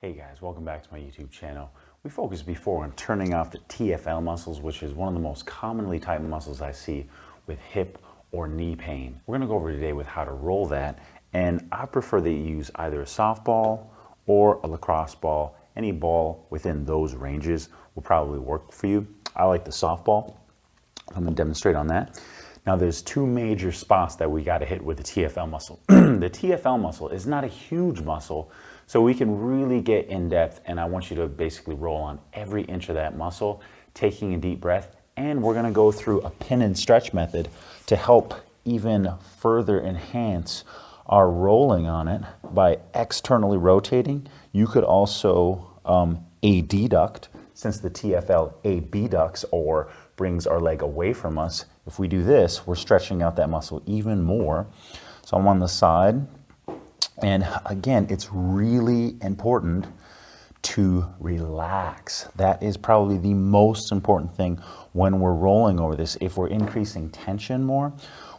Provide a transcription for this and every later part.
Hey guys, welcome back to my YouTube channel. We focused before on turning off the TFL muscles, which is one of the most commonly typed muscles I see with hip or knee pain. We're gonna go over today with how to roll that, and I prefer that you use either a softball or a lacrosse ball. Any ball within those ranges will probably work for you. I like the softball. I'm gonna demonstrate on that. Now there's two major spots that we gotta hit with the TFL muscle. The TFL muscle is not a huge muscle, so we can really get in depth, and I want you to basically roll on every inch of that muscle, taking a deep breath, and we're gonna go through a pin and stretch method to help even further enhance our rolling on it by externally rotating. You could also adduct, since the TFL abducts or brings our leg away from us. If we do this, we're stretching out that muscle even more. So I'm on the side. And again, it's really important to relax. That is probably the most important thing when we're rolling over this. If we're increasing tension more,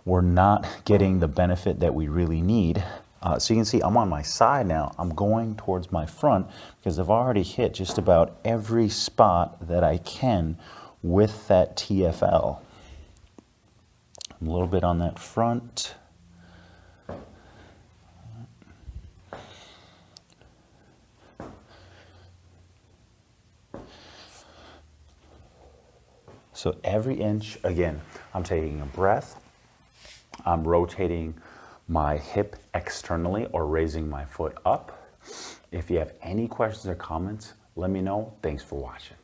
we're not getting the benefit that we really need. So you can see I'm on my side now. I'm going towards my front because I've already hit just about every spot that I can with that TFL. I'm a little bit on that front. So every inch, again, I'm taking a breath, I'm rotating my hip externally or raising my foot up. If you have any questions or comments, let me know. Thanks for watching.